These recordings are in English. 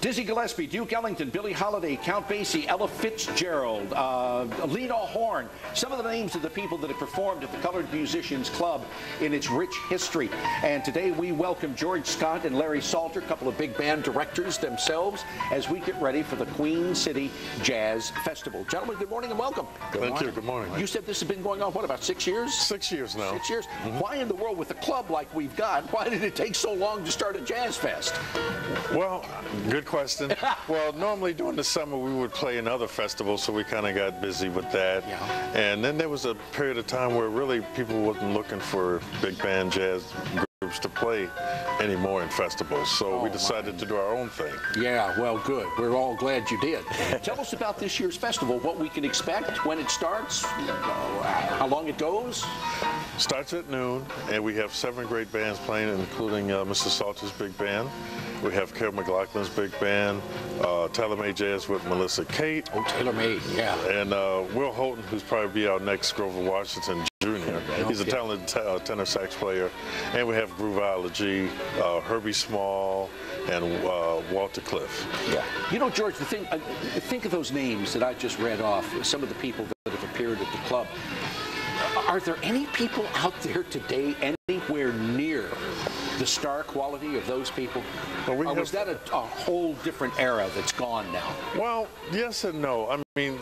Dizzy Gillespie, Duke Ellington, Billie Holiday, Count Basie, Ella Fitzgerald, Lena Horne, some of the names of the people that have performed at the Colored Musicians Club in its rich history. And today we welcome George Scott and Larry Salter, a couple of big band directors themselves, as we get ready for the Queen City Jazz Festival. Gentlemen, good morning and welcome. Thank you. Good morning. You said this has been going on, what, about 6 years? 6 years now. 6 years. Why in the world, with a club like we've got, why did it take so long to start a jazz fest? Well, good question. Well, normally during the summer we would play in other festivals, so we kind of got busy with that. Yeah. And then there was a period of time where really people wasn't looking for big band jazz groups to play anymore in festivals, so we decided to do our own thing. Yeah, well, good. We're all glad you did. Tell us about this year's festival, what we can expect, when it starts, how long it goes. Starts at noon, and we have 7 great bands playing, including Mr. Salter's big band. We have Mclaughlin's big band, Taylor-Made Jazz with Melissa Kate. Oh, Taylor-Made, yeah. And Will Holton, who's probably be our next Grover Washington Jr. He's a talented tenor sax player. And we have Gruvology, Herbie Small, and Walter Cliff. Yeah. You know, George, the thing, think of those names that I just read off, some of the people that have appeared at the club. Are there any people out there today anywhere near the star quality of those people? Well, or was that a whole different era that's gone now? Well, yes and no. I mean,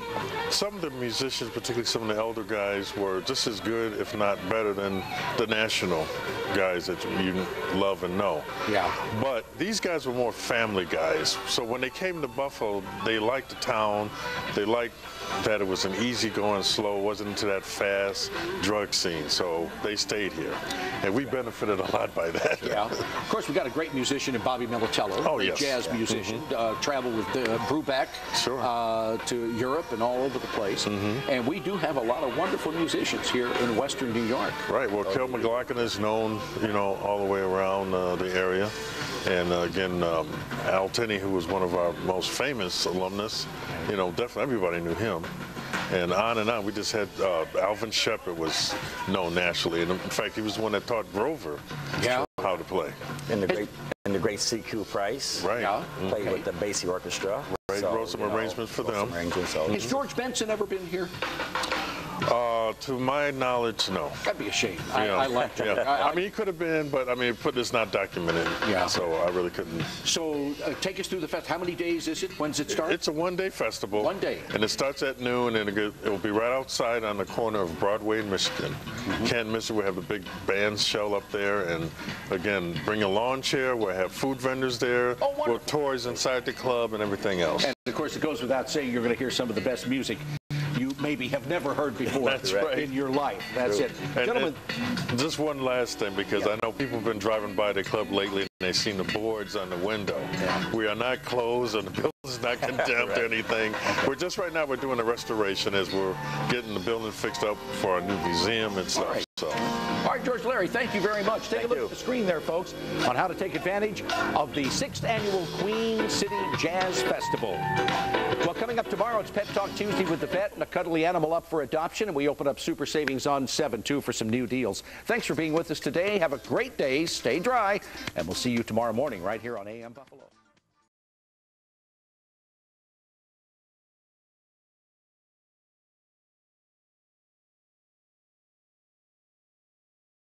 some of the musicians, particularly some of the elder guys, were just as good, if not better, than the national guys that you love and know. Yeah. But these guys were more family guys. So when they came to Buffalo, they liked the town. They liked that it was an easygoing, slow, wasn't into that fast drug scene. So they stayed here. And we benefited a lot by that. Yeah. Of course, we got a great musician in Bobby Melitello, a jazz musician, traveled with Brubeck to Europe and all over the place. And we do have a lot of wonderful musicians here in Western New York. Right. Well, Mclaughlin is known, you know, all the way around the area. And again, Al Tinney, who was one of our most famous alumnus, you know, definitely everybody knew him. And on. We just had Alvin Shepard was known nationally, and in fact, he was the one that taught Grover how to play. And the great C.Q. Price, right? Played with the Basie Orchestra. Right, so, wrote some arrangements for them. Has George Benson ever been here? To my knowledge, no. That'd be a shame. I like that. I mean, he could have been, but I mean, it's not documented. Yeah. So I really couldn't. So take us through the fest. How many days is it? When's it start? It's a one-day festival. 1 day. And it starts at noon, and it will be right outside on the corner of Broadway and Michigan. Can't miss it. We have a big band shell up there, and again, bring a lawn chair. We'll have food vendors there. Oh, wonderful. With toys inside the club and everything else. And of course, it goes without saying, you're going to hear some of the best music you maybe have never heard before in your life. That's it. Gentlemen. And just one last thing, because I know people have been driving by the club lately and they've seen the boards on the window. We are not closed, and the building's not condemned or anything. We're just right now, we're doing a restoration as we're getting the building fixed up for our new museum and stuff. All right, George, Larry, thank you very much. Take a look at the screen there, folks, on how to take advantage of the 6th Annual Queen City Jazz Festival. Well, coming up tomorrow, it's Pet Talk Tuesday with the vet and a cuddly animal up for adoption, and we open up Super Savings on 7, too, for some new deals. Thanks for being with us today. Have a great day. Stay dry, and we'll see you tomorrow morning right here on AM Buffalo.